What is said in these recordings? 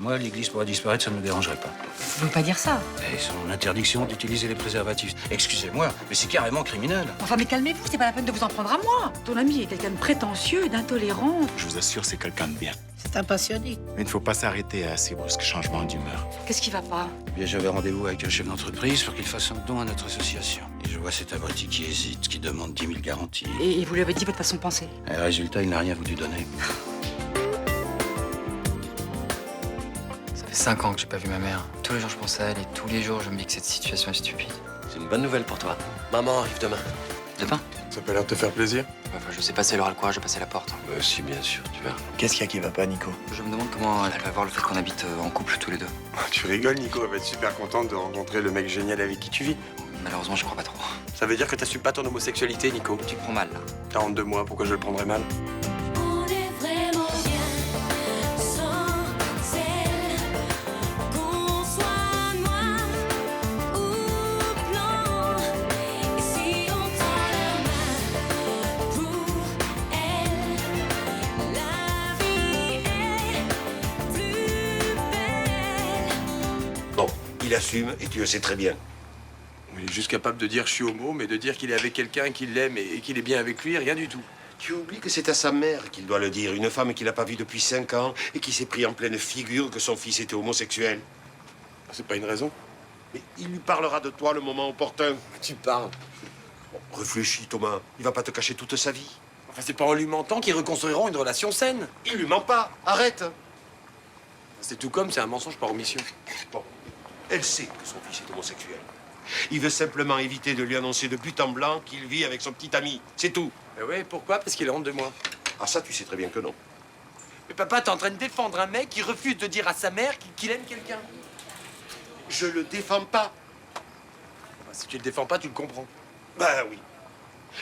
Moi, l'église pourrait disparaître, ça ne me dérangerait pas. Vous pouvez pas dire ça. Et son interdiction d'utiliser les préservatifs. Excusez-moi, mais c'est carrément criminel. Enfin, mais calmez-vous, c'est pas la peine de vous en prendre à moi. Ton ami est quelqu'un de prétentieux et d'intolérant. Je vous assure, c'est quelqu'un de bien. C'est un passionné. Mais il ne faut pas s'arrêter à ces brusques changements d'humeur. Qu'est-ce qui va pas? Eh bien, j'avais rendez-vous avec un chef d'entreprise pour qu'il fasse un don à notre association. Et je vois cet abruti qui hésite, qui demande 10 000 garanties. Et vous lui avez dit votre façon de penser? Et résultat, il n'a rien voulu donner. Ça fait 5 ans que j'ai pas vu ma mère. Tous les jours, je pense à elle et tous les jours, je me dis que cette situation est stupide. C'est une bonne nouvelle pour toi. Maman arrive demain. Demain? Ça peut l'air de te faire plaisir? Enfin, je sais pas si elle aura le courage de passer la porte. Si, bien sûr, tu verras. Qu'est-ce qu'il y a qui va pas, Nico? Je me demande comment elle va voir le fait qu'on habite en couple tous les deux. Tu rigoles, Nico. Elle va être super contente de rencontrer le mec génial avec qui tu vis. Malheureusement, je crois pas trop. Ça veut dire que t'assumes pas ton homosexualité, Nico. Tu prends mal, là. 42 mois, pourquoi je le prendrais mal? On est vraiment bien sans elle. Qu'on soit noir ou blanc. Et si on tend la main pour elle, la vie est plus belle. Bon, il assume et tu le sais très bien. Il est juste capable de dire je suis homo, mais de dire qu'il est avec quelqu'un qui l'aime et qu'il est bien avec lui, rien du tout. Tu oublies que c'est à sa mère qu'il doit le dire. Une femme qu'il n'a pas vue depuis 5 ans et qui s'est pris en pleine figure que son fils était homosexuel. C'est pas une raison. Mais il lui parlera de toi le moment opportun. Tu parles. Bon, réfléchis, Thomas. Il va pas te cacher toute sa vie. Enfin, c'est pas en lui mentant qu'ils reconstruiront une relation saine. Il lui ment pas. Arrête. C'est tout comme c'est un mensonge par omission. Bon, elle sait que son fils est homosexuel. Il veut simplement éviter de lui annoncer de but en blanc qu'il vit avec son petit ami. C'est tout. Mais ouais, pourquoi? Parce qu'il est honte de moi. Ah, ça, tu sais très bien que non. Mais papa, t'es en train de défendre un mec qui refuse de dire à sa mère qu'il aime quelqu'un. Je le défends pas. Enfin, si tu le défends pas, tu le comprends. Ben oui.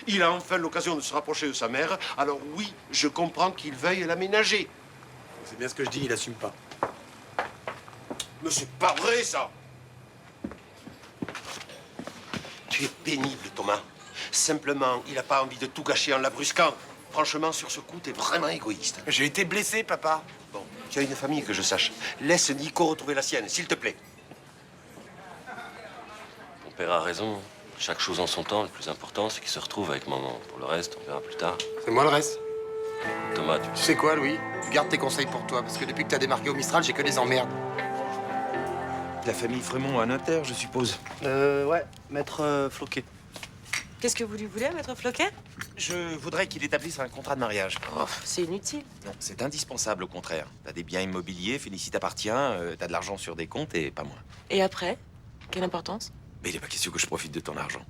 Il a enfin l'occasion de se rapprocher de sa mère. Alors oui, je comprends qu'il veuille l'aménager. C'est bien ce que je dis, il assume pas. Mais c'est pas vrai, ça. Tu es pénible, Thomas. Simplement, il n'a pas envie de tout gâcher en la brusquant. Franchement, sur ce coup, t'es vraiment égoïste. J'ai été blessé, papa. Bon, tu as une famille que je sache. Laisse Nico retrouver la sienne, s'il te plaît. Mon père a raison. Chaque chose en son temps, le plus important, c'est qu'il se retrouve avec maman. Pour le reste, on verra plus tard. C'est moi le reste. Thomas, Tu sais quoi, Louis? Tu gardes tes conseils pour toi, parce que depuis que t'as démarqué au Mistral, j'ai que des emmerdes. La famille Frémont a un notaire, je suppose. Ouais, maître Floquet. Qu'est-ce que vous lui voulez, maître Floquet? Je voudrais qu'il établisse un contrat de mariage. Oh, c'est inutile. Non, c'est indispensable, au contraire. T'as des biens immobiliers, Félicie t'appartient, t'as de l'argent sur des comptes et pas moins. Et après? Quelle importance? Mais il n'est pas question que je profite de ton argent.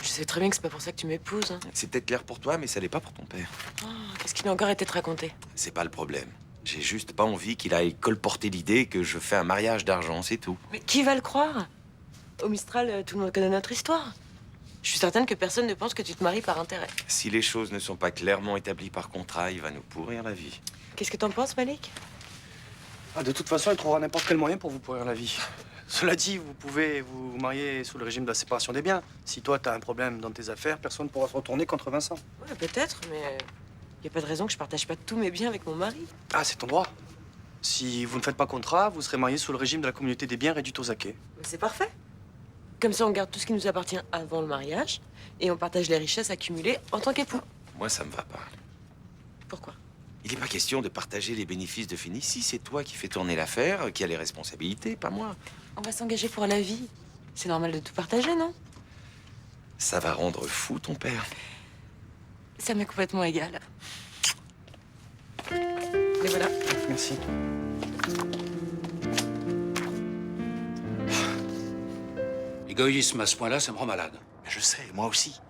Je sais très bien que c'est pas pour ça que tu m'épouses. Hein. C'est peut-être clair pour toi, mais ça l'est pas pour ton père. Oh, qu'est-ce qu'il a encore été te raconter? C'est pas le problème. J'ai juste pas envie qu'il aille colporter l'idée que je fais un mariage d'argent, c'est tout. Mais qui va le croire? Au Mistral, tout le monde connaît notre histoire. Je suis certaine que personne ne pense que tu te maries par intérêt. Si les choses ne sont pas clairement établies par contrat, il va nous pourrir la vie. Qu'est-ce que t'en penses, Malik? De toute façon, il trouvera n'importe quel moyen pour vous pourrir la vie. Cela dit, vous pouvez vous marier sous le régime de la séparation des biens. Si toi, t'as un problème dans tes affaires, personne ne pourra se retourner contre Vincent. Ouais, peut-être, mais y a pas de raison que je partage pas tous mes biens avec mon mari. Ah, c'est ton droit. Si vous ne faites pas contrat, vous serez marié sous le régime de la communauté des biens réduite aux acquets. Mais c'est parfait. Comme ça, on garde tout ce qui nous appartient avant le mariage et on partage les richesses accumulées en tant qu'époux. Moi, ça me va pas. Pourquoi? Il n'est pas question de partager les bénéfices de Félicie. C'est toi qui fais tourner l'affaire, qui a les responsabilités, pas moi. On va s'engager pour la vie. C'est normal de tout partager, non? Ça va rendre fou ton père. Ça m'est complètement égal. Et voilà. Merci. L'égoïsme à ce point-là, ça me rend malade. Je sais, moi aussi.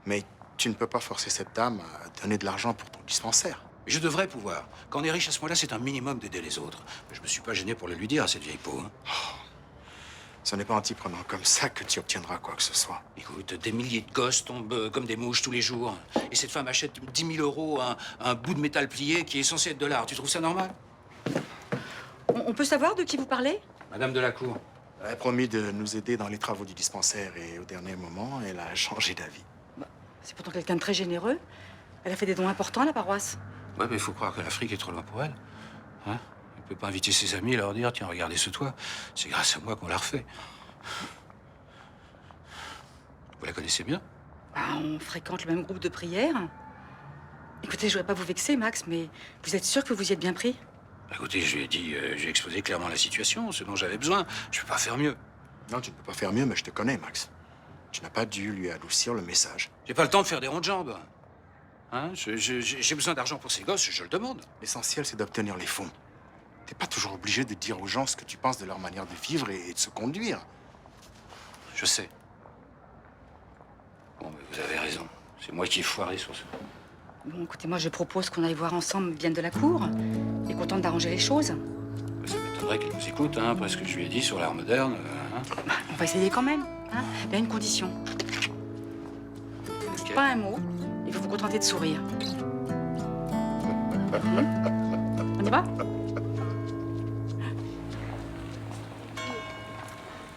Mais tu ne peux pas forcer cette dame à donner de l'argent pour ton dispensaire. Je devrais pouvoir. Quand on est riche à ce point-là, c'est un minimum d'aider les autres. Je me suis pas gêné pour le lui dire à cette vieille peau. Hein. Ce n'est pas en t'y prenant comme ça que tu obtiendras quoi que ce soit. Écoute, des milliers de gosses tombent comme des mouches tous les jours. Et cette femme achète 10 000 € un bout de métal plié qui est censé être de l'art. Tu trouves ça normal? On peut savoir de qui vous parlez? Madame de la Cour. Elle a promis de nous aider dans les travaux du dispensaire et au dernier moment, elle a changé d'avis. C'est pourtant quelqu'un de très généreux. Elle a fait des dons importants à la paroisse. Ouais, mais il faut croire que l'Afrique est trop loin pour elle. Hein? Et peut pas inviter ses amis et leur dire, tiens, regardez ce toit, c'est grâce à moi qu'on l'a refait. Vous la connaissez bien? Bah, on fréquente le même groupe de prière. Écoutez, je voudrais pas vous vexer, Max, mais vous êtes sûr que vous y êtes bien pris? Écoutez, je lui ai dit, j'ai exposé clairement la situation, ce dont j'avais besoin. Je peux pas faire mieux. Non, tu ne peux pas faire mieux, mais je te connais, Max. Tu n'as pas dû lui adoucir le message. J'ai pas le temps de faire des ronds de jambes. Hein? J'ai besoin d'argent pour ces gosses, je le demande. L'essentiel, c'est d'obtenir les fonds. T'es pas toujours obligé de dire aux gens ce que tu penses de leur manière de vivre et de se conduire. Je sais. Bon, mais vous avez raison. C'est moi qui ai foiré sur ce... Bon, écoutez, moi, je propose qu'on aille voir ensemble Vienne de la Cour. Elle est contente d'arranger les choses. Ça m'étonnerait qu'elle nous écoute, hein, après ce que je lui ai dit sur l'art moderne. Hein. Bah, on va essayer quand même. Hein. Il y a une condition. Ok. Pas un mot. Il faut vous contenter de sourire. On y va?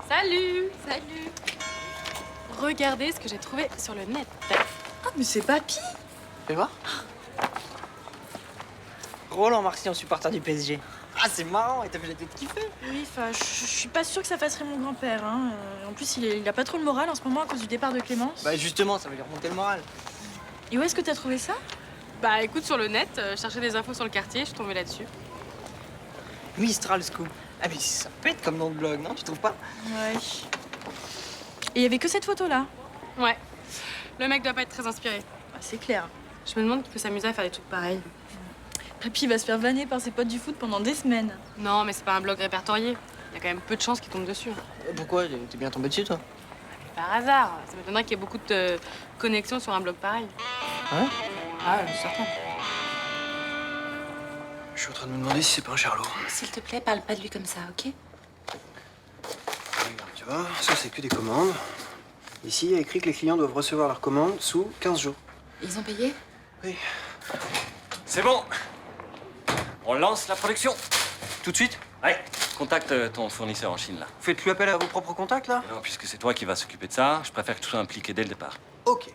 Salut! Salut! Regardez ce que j'ai trouvé sur le net. Ah, mais c'est Papy! Fais voir. Roland Martial, supporter du PSG. Ah, c'est marrant, et t'as fait la tête kiffer. Oui, enfin, je suis pas sûre que ça fasserait mon grand-père. Hein. En plus, il a pas trop le moral en ce moment à cause du départ de Clémence. Bah justement, ça va lui remonter le moral. Et où est-ce que t'as trouvé ça? Bah écoute, sur le net, je cherchais des infos sur le quartier, je suis tombée là-dessus. Mistral Scoop. Ah mais ça pète comme nom de blog, non? Tu trouves pas? Ouais. Et il y avait que cette photo-là? Ouais. Le mec doit pas être très inspiré. Bah, c'est clair. Je me demande qui peut s'amuser à faire des trucs pareils. Papy va se faire vanner par ses potes du foot pendant des semaines. Non, mais c'est pas un blog répertorié. Il y a quand même peu de chances qu'il tombe dessus. Pourquoi? T'es bien tombé dessus, toi? Par hasard. Ça m'étonnerait qu'il y ait beaucoup de connexions sur un blog pareil. Hein? Ah, certain. Je suis en train de me demander si c'est pas un Charlot. S'il te plaît, parle pas de lui comme ça, ok? Regarde, tu vois, ça c'est que des commandes. Ici, il y a écrit que les clients doivent recevoir leurs commandes sous 15 jours. Ils ont payé? Oui. C'est bon. On lance la production. Tout de suite? Ouais. Contacte ton fournisseur en Chine, là. Faites-lui appel à vos propres contacts, là? Non, puisque c'est toi qui vas s'occuper de ça, je préfère que tu sois impliqué dès le départ. Ok.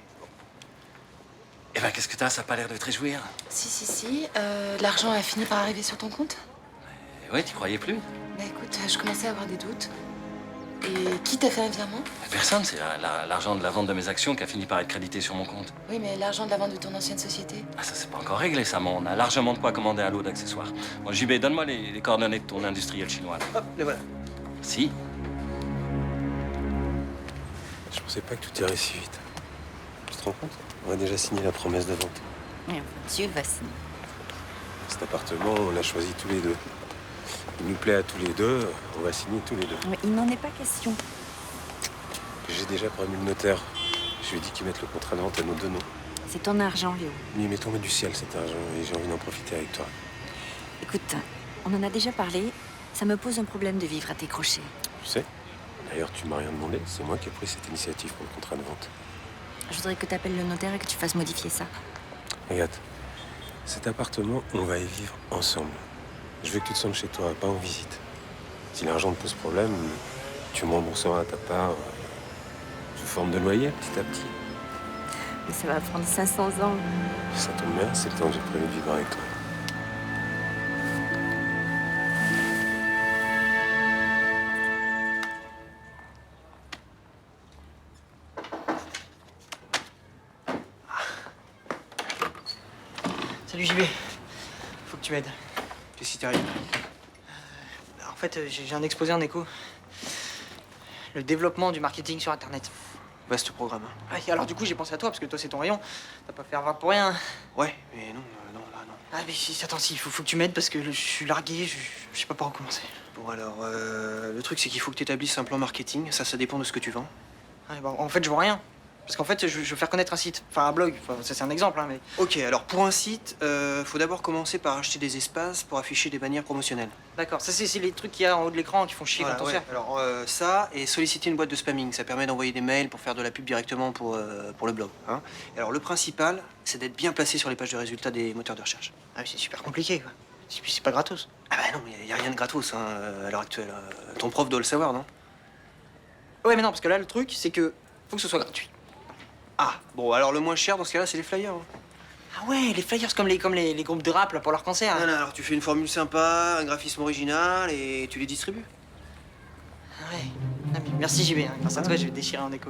Eh ben, qu'est-ce que t'as? Ça a pas l'air de te réjouir. Si. L'argent a fini par arriver sur ton compte? Eh ouais, t'y croyais plus? Bah écoute, je commençais à avoir des doutes. Et qui t'a fait un virement? Personne, c'est l'argent de la vente de mes actions qui a fini par être crédité sur mon compte. Oui, mais l'argent de la vente de ton ancienne société? Ah, ça, c'est pas encore réglé, ça, mais on a largement de quoi commander un lot d'accessoires. Bon, JB, donne-moi les coordonnées de ton industriel chinois. Là. Hop, les voilà. Si. Je pensais pas que tout irait si vite. Tu te rends compte? On a déjà signé la promesse de vente. Mais Dieu va signer. Cet appartement, on l'a choisi tous les deux. Il nous plaît à tous les deux, on va signer tous les deux. Mais il n'en est pas question. J'ai déjà prévenu le notaire. Je lui ai dit qu'il mette le contrat de vente à nos deux noms. C'est ton argent, Léo. Il m'est tombé du ciel cet argent et j'ai envie d'en profiter avec toi. Écoute, on en a déjà parlé. Ça me pose un problème de vivre à tes crochets. Tu sais, d'ailleurs, tu m'as rien demandé. C'est moi qui ai pris cette initiative pour le contrat de vente. Je voudrais que tu appelles le notaire et que tu fasses modifier ça. Regarde, cet appartement, on va y vivre ensemble. Je veux que tu te sentes chez toi, pas en visite. Si l'argent te pose problème, tu me rembourseras à ta part sous forme de loyer, petit à petit. Mais ça va prendre 500 ans. Ça tombe bien, c'est le temps que j'ai prévu de vivre avec toi. Salut JB. Faut que tu m'aides. Qu'est-ce qui t'arrive? En fait, j'ai un exposé en écho. Le développement du marketing sur Internet. Vaste programme. Ah, et alors du coup, j'ai pensé à toi, parce que toi, c'est ton rayon. T'as pas fait avoir pour rien. Ouais, mais non, là, non. Ah, mais si, attends, si, faut que tu m'aides, parce que je suis largué, je sais pas par où commencer. Bon, alors, le truc, c'est qu'il faut que tu établisses un plan marketing. Ça dépend de ce que tu vends. Ouais, bon, en fait, je vends rien. Parce qu'en fait, je veux faire connaître un site, enfin un blog, enfin, ça c'est un exemple, hein, mais... Ok, alors pour un site, faut d'abord commencer par acheter des espaces pour afficher des bannières promotionnelles. D'accord, ça c'est les trucs qu'il y a en haut de l'écran qui font chier quand on sert. Alors ça, et solliciter une boîte de spamming, ça permet d'envoyer des mails pour faire de la pub directement pour le blog. Hein. Et alors le principal, c'est d'être bien placé sur les pages de résultats des moteurs de recherche. Ah oui, c'est super compliqué, quoi. Et puis c'est pas gratos. Ah bah non, y a rien de gratos hein, à l'heure actuelle. Ton prof doit le savoir, non? Ouais, mais non, parce que là, le truc, c'est que faut que ce soit gratuit. Ah, bon, alors le moins cher dans ce cas-là, c'est les flyers. Hein. Ah ouais, les flyers comme les groupes de rap là, pour leur concert. Non, non, alors tu fais une formule sympa, un graphisme original et tu les distribues. Ah ouais. Ah, mais merci JB, hein. Grâce à toi, je vais déchirer en déco.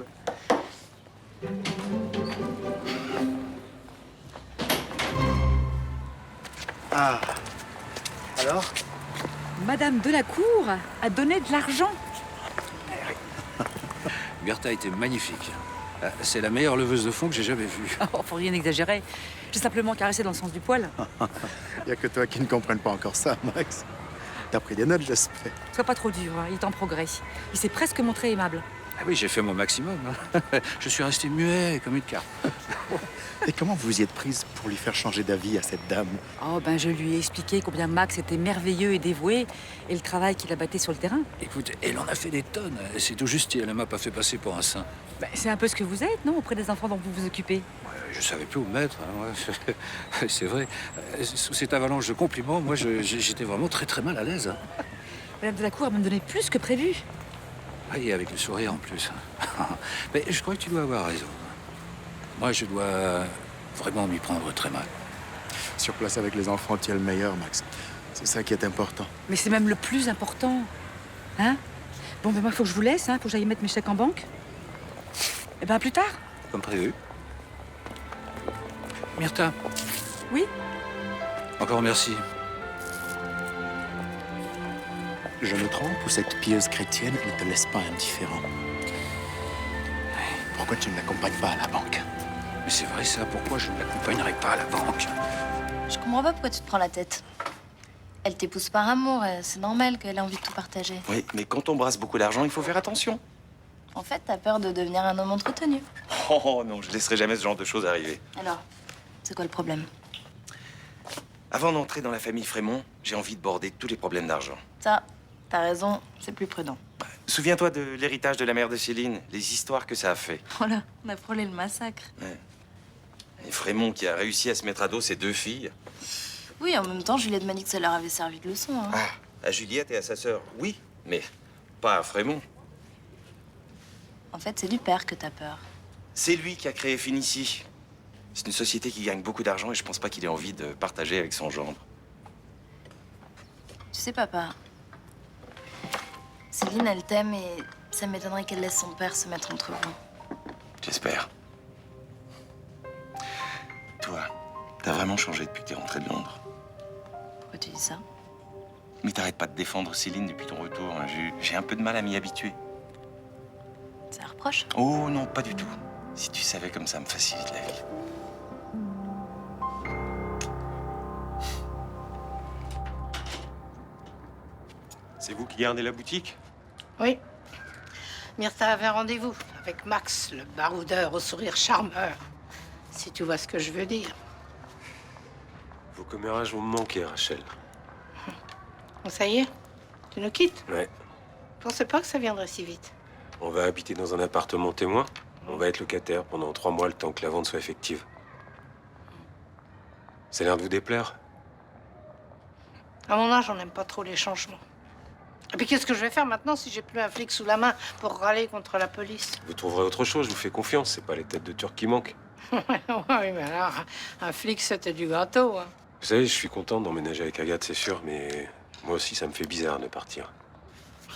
Ah. Alors? Madame Delacour a donné de l'argent. Bertha était magnifique. C'est la meilleure leveuse de fond que j'ai jamais vue. Oh, faut rien exagérer. J'ai simplement caressé dans le sens du poil. Y a que toi qui ne comprenne pas encore ça, Max. T'as pris des notes, j'espère. Sois pas trop dur, hein. Il est en progrès. Il s'est presque montré aimable. Ah oui, j'ai fait mon maximum. Je suis resté muet comme une carpe. Et comment vous y êtes prise pour lui faire changer d'avis à cette dame? Oh, ben je lui ai expliqué combien Max était merveilleux et dévoué et le travail qu'il abattait sur le terrain. Écoute, elle en a fait des tonnes. C'est tout juste si elle ne m'a pas fait passer pour un saint. Ben, c'est un peu ce que vous êtes, non, auprès des enfants dont vous vous occupez. Je savais plus où me mettre. Hein, ouais. C'est vrai. Sous cette avalanche de compliments, moi, j'étais vraiment très mal à l'aise. Hein. Madame Delacour a même donné plus que prévu. Oui, avec le sourire en plus. Mais je crois que tu dois avoir raison. Moi, je dois vraiment m'y prendre très mal. Sur place avec les enfants, tu es le meilleur, Max. C'est ça qui est important. Mais c'est même le plus important. Hein? Bon, ben moi, il faut que je vous laisse, hein. Faut que j'aille mettre mes chèques en banque. Eh ben, à plus tard. Comme prévu. Myrtha. Oui? Encore merci. Je me trompe ou cette pieuse chrétienne ne te laisse pas indifférent? Pourquoi tu ne l'accompagnes pas à la banque? Mais c'est vrai ça, pourquoi je ne l'accompagnerai pas à la banque? Je comprends pas pourquoi tu te prends la tête. Elle t'épouse par amour, c'est normal qu'elle ait envie de tout partager. Oui, mais quand on brasse beaucoup d'argent, il faut faire attention. En fait, t'as peur de devenir un homme entretenu. Oh non, je laisserai jamais ce genre de choses arriver. Alors, c'est quoi le problème? Avant d'entrer dans la famille Frémont, j'ai envie de border tous les problèmes d'argent. Ça, t'as raison, c'est plus prudent. Souviens-toi de l'héritage de la mère de Céline, les histoires que ça a fait. Oh là, on a frôlé le massacre. Ouais. Et Frémont qui a réussi à se mettre à dos ses 2 filles. Oui, en même temps, Juliette m'a dit que ça leur avait servi de leçon. Hein. À Juliette et à sa sœur, oui, mais pas à Frémont. En fait, c'est du père que t'as peur. C'est lui qui a créé Finici. C'est une société qui gagne beaucoup d'argent et je pense pas qu'il ait envie de partager avec son gendre. Tu sais, papa, Céline, elle t'aime et ça m'étonnerait qu'elle laisse son père se mettre entre vous. J'espère. Toi, t'as vraiment changé depuis que t'es rentré de Londres. Pourquoi tu dis ça? Mais t'arrêtes pas de défendre Céline depuis ton retour. Hein. J'ai un peu de mal à m'y habituer. C'est un reproche? Oh non, pas du tout. Si tu savais comme ça me facilite la vie. C'est vous qui gardez la boutique? Oui. Myrtha avait rendez-vous avec Max, le baroudeur au sourire charmeur. Si tu vois ce que je veux dire. Vos commérages vont me manquer, Rachel. Bon, ça y est, tu nous quittes? Ouais. Je pensais pas que ça viendrait si vite. On va habiter dans un appartement témoin. On va être locataire pendant 3 mois, le temps que la vente soit effective. Ça a l'air de vous déplaire? À mon âge, on n'aime pas trop les changements. Et puis qu'est-ce que je vais faire maintenant si j'ai plus un flic sous la main pour râler contre la police? Vous trouverez autre chose, je vous fais confiance. C'est pas les têtes de Turcs qui manquent. Oui, mais alors, un flic, c'était du gâteau. Hein. Vous savez, je suis content d'emménager avec Agathe, c'est sûr, mais moi aussi, ça me fait bizarre de partir.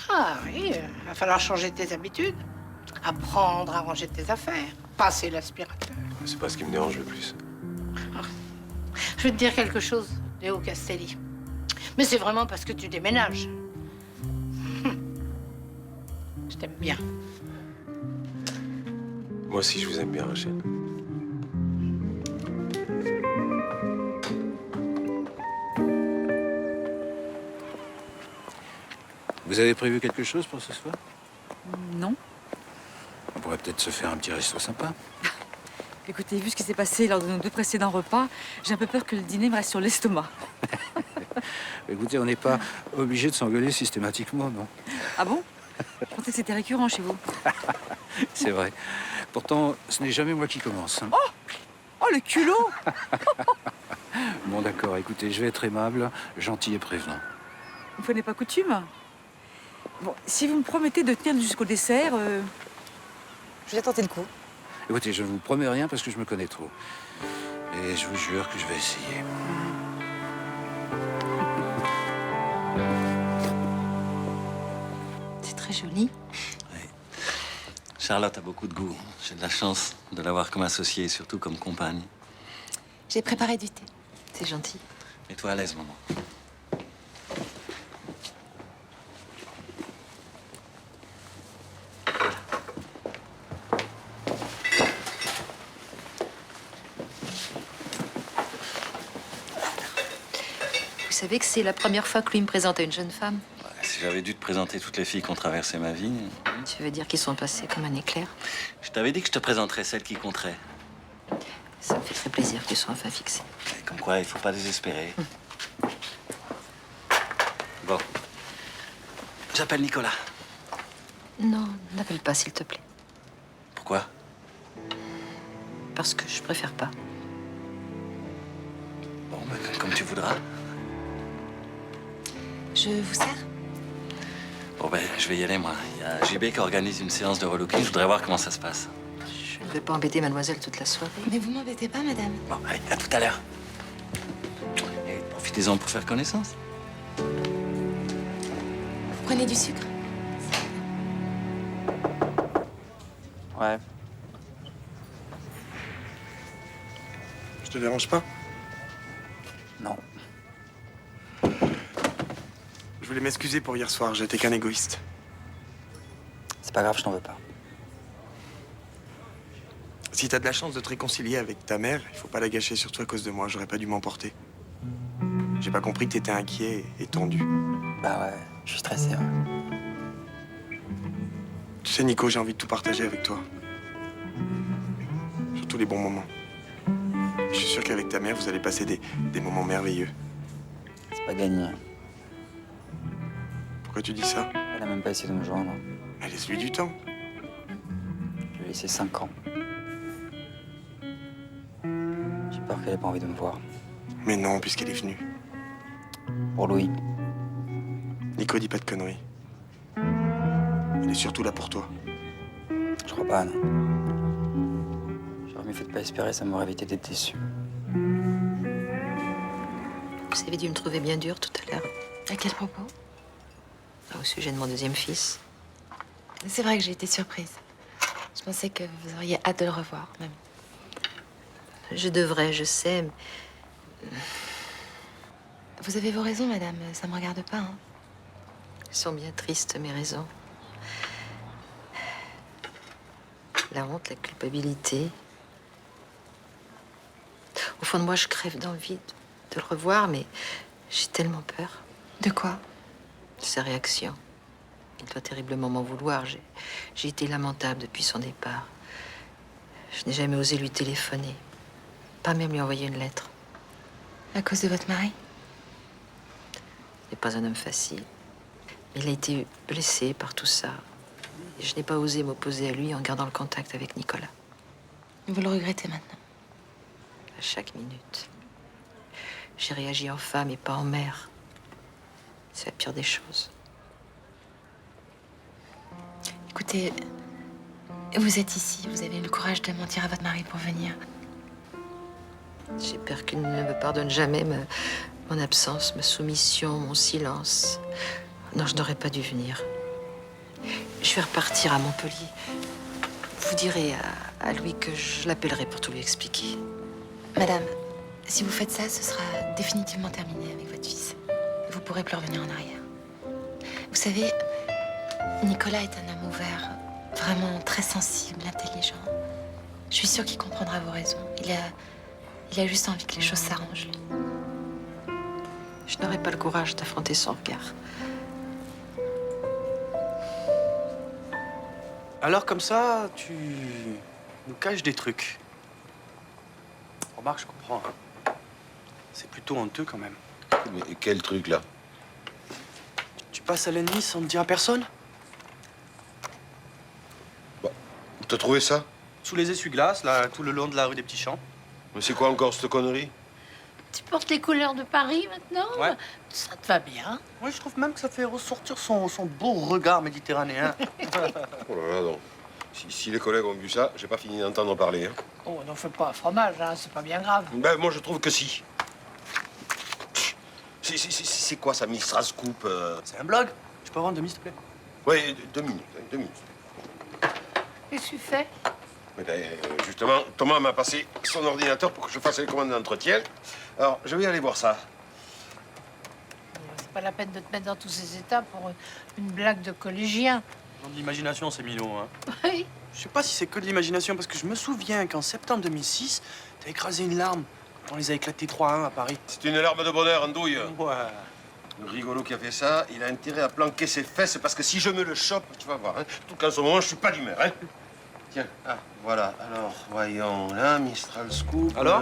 Ah oui, va falloir changer tes habitudes. Apprendre à ranger tes affaires. Passer l'aspirateur. C'est pas ce qui me dérange le plus. Je vais te dire quelque chose, Léo Castelli. Mais c'est vraiment parce que tu déménages. Je t'aime bien. Moi aussi, je vous aime bien, Rachel. Vous avez prévu quelque chose pour ce soir? Non. On pourrait peut-être se faire un petit resto sympa. Écoutez, vu ce qui s'est passé lors de nos 2 précédents repas, j'ai un peu peur que le dîner me reste sur l'estomac. Écoutez, on n'est pas obligé de s'engueuler systématiquement, non? Ah bon? Je pensais que c'était récurrent chez vous. C'est vrai. Pourtant, ce n'est jamais moi qui commence. Hein. Oh, le culot! Bon, d'accord, écoutez, je vais être aimable, gentil et prévenant. Une fois n'est pas coutume. Bon, si vous me promettez de tenir jusqu'au dessert, je vais tenter le coup. Écoutez, je ne vous promets rien parce que je me connais trop. Et je vous jure que je vais essayer. C'est très joli. Charlotte a beaucoup de goût. J'ai de la chance de l'avoir comme associée et surtout comme compagne. J'ai préparé du thé. C'est gentil. Mets-toi à l'aise, maman. Vous savez que c'est la première fois que lui me présente à une jeune femme. Si j'avais dû te présenter toutes les filles qui ont traversé ma vie, Tu veux dire qu'ils sont passés comme un éclair? je t'avais dit que je te présenterais celle qui compterait. Ça me fait très plaisir que tu sois enfin fixé. Et comme quoi, il faut pas désespérer. Bon. J'appelle Nicolas. Non, n'appelle pas, s'il te plaît. Pourquoi? Parce que je préfère pas. Bon, comme tu voudras. Je vous sers? Bon, je vais y aller, moi. Il y a JB qui organise une séance de relooking. Je voudrais voir comment ça se passe. Je ne vais pas embêter mademoiselle toute la soirée. Mais vous m'embêtez pas, madame. Bon, allez, à tout à l'heure. Et profitez-en pour faire connaissance. Vous prenez du sucre? Ouais. Je te dérange pas? Non. Je voulais m'excuser pour hier soir, j'étais qu'un égoïste. C'est pas grave, je t'en veux pas. Si t'as de la chance de te réconcilier avec ta mère, il faut pas la gâcher, surtout à cause de moi, j'aurais pas dû m'emporter. J'ai pas compris que t'étais inquiet et tendu. Bah ouais, je suis stressé, ouais. Tu sais, Nico, j'ai envie de tout partager avec toi. Surtout les bons moments. Je suis sûr qu'avec ta mère, vous allez passer des moments merveilleux. C'est pas gagné. Pourquoi tu dis ça? Elle a même pas essayé de me joindre. Elle laisse-lui du temps. Je lui ai laissé 5 ans. J'ai peur qu'elle ait pas envie de me voir. Mais non, puisqu'elle est venue. Pour Louis. Nico, dis pas de conneries. Elle est surtout là pour toi. Je crois pas, non. J'aurais mieux fait de pas espérer, ça m'aurait évité d'être déçu. Vous avez dû me trouver bien dur tout à l'heure. À quel propos? Au sujet de mon deuxième fils. C'est vrai que j'ai été surprise. Je pensais que vous auriez hâte de le revoir, même. Je devrais, je sais. Vous avez vos raisons, madame. Ça me regarde pas, hein. Elles sont bien tristes, mes raisons. La honte, la culpabilité. Au fond de moi, je crève d'envie de le revoir, mais j'ai tellement peur. De quoi? De sa réaction. Il doit terriblement m'en vouloir. J'ai été lamentable depuis son départ. Je n'ai jamais osé lui téléphoner. Pas même lui envoyer une lettre. À cause de votre mari? Il n'est pas un homme facile. Il a été blessé par tout ça. Et je n'ai pas osé m'opposer à lui en gardant le contact avec Nicolas. Vous le regrettez maintenant? À chaque minute. J'ai réagi en femme et pas en mère. C'est la pire des choses. Écoutez, vous êtes ici, vous avez eu le courage de mentir à votre mari pour venir. J'ai peur qu'il ne me pardonne jamais mon absence, ma soumission, mon silence. Non, je n'aurais pas dû venir. Je vais repartir à Montpellier. Vous direz à Louis que je l'appellerai pour tout lui expliquer. Madame, si vous faites ça, ce sera définitivement terminé avec votre fils. Vous pourrez plus revenir en arrière. Vous savez, Nicolas est un homme ouvert, vraiment très sensible, intelligent. Je suis sûre qu'il comprendra vos raisons. Il a juste envie que les choses s'arrangent, lui. Je n'aurai pas le courage d'affronter son regard. Alors comme ça, tu nous caches des trucs. Remarque, je comprends. Hein. C'est plutôt honteux quand même. Mais quel truc, là? Tu passes à l'ennemi sans me dire à personne? T'as trouvé ça? Sous les essuie-glaces, là, tout le long de la rue des Petits Champs. Mais c'est quoi encore cette connerie? Tu portes les couleurs de Paris maintenant? Ouais. Ça te va bien. Oui, je trouve même que ça fait ressortir son beau regard méditerranéen. Oh là là, non. Si les collègues ont vu ça, j'ai pas fini d'entendre parler. Hein. Oh, n'en fais pas un fromage, hein, c'est pas bien grave. Ben, moi, je trouve que si. C'est quoi ça, Mistral Scoop C'est un blog. Je peux avoir 2 minutes, s'il te plaît? Oui, 2 minutes, 2 minutes. Qu'est-ce que tu fais? Eh ben, justement, Thomas m'a passé son ordinateur pour que je fasse les commandes d'entretien. Alors, je vais aller voir ça. C'est pas la peine de te mettre dans tous ces états pour une blague de collégien. Non, de l'imagination, c'est Milo, hein. Oui. Je sais pas si c'est que de l'imagination, parce que je me souviens qu'en septembre 2006, t'as écrasé une larme quand on les a éclatés 3-1 à Paris. C'est une larme de bonheur, Andouille. Ouais. Le rigolo qui a fait ça, il a intérêt à planquer ses fesses, parce que si je me le chope, tu vas voir. Hein. Tout qu'en ce moment, je suis pas d'humeur. Hein. Tiens, ah, voilà. Alors, voyons là, Mistral Scoop. Alors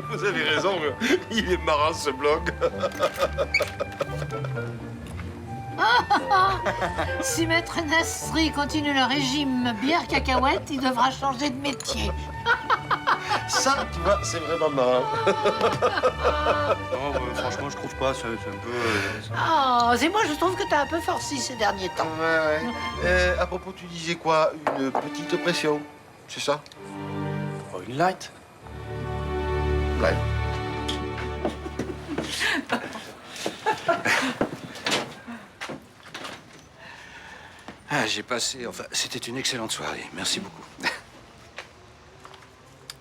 Vous avez raison, il est marrant ce blog. Si Maître Nasri continue le régime bière cacahuète, il devra changer de métier. Ça, tu vois, c'est vraiment marrant. Non, franchement, je trouve pas. C'est un peu. Oh, c'est moi, je trouve que t'as un peu forci ces derniers temps. Ouais. À propos, tu disais quoi? Une petite pression, c'est ça? Oh, une light. Light. Ah, j'ai passé... Enfin, c'était une excellente soirée. Merci beaucoup.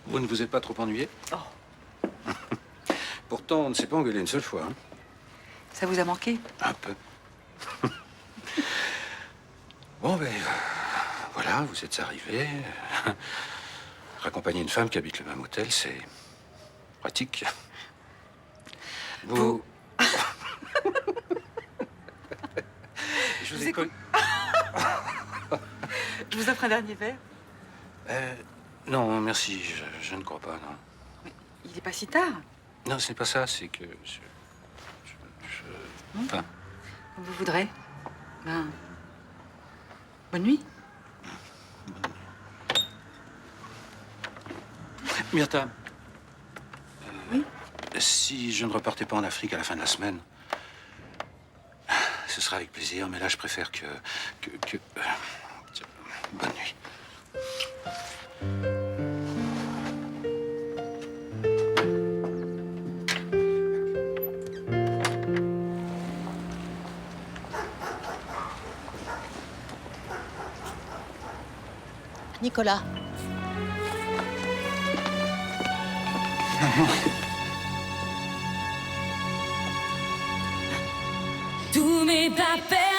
Vous ne vous êtes pas trop ennuyé? Oh. Pourtant, on ne s'est pas engueulé une seule fois. Hein. Ça vous a manqué? Un peu. Bon, ben... voilà, vous êtes arrivés. Raccompagner une femme qui habite le même hôtel, c'est... pratique. Vous... Je vous ai connu. Je vous offre un dernier verre. Non, merci, je ne crois pas, non. Mais il n'est pas si tard. Non, ce n'est pas ça, c'est que... Enfin... Comme vous voudrez. Ben... Bonne nuit. Myrtha. Oui? Si je ne repartais pas en Afrique à la fin de la semaine, ce sera avec plaisir, mais là, je préfère que... Bonne nuit. Nicolas. Tous mes papels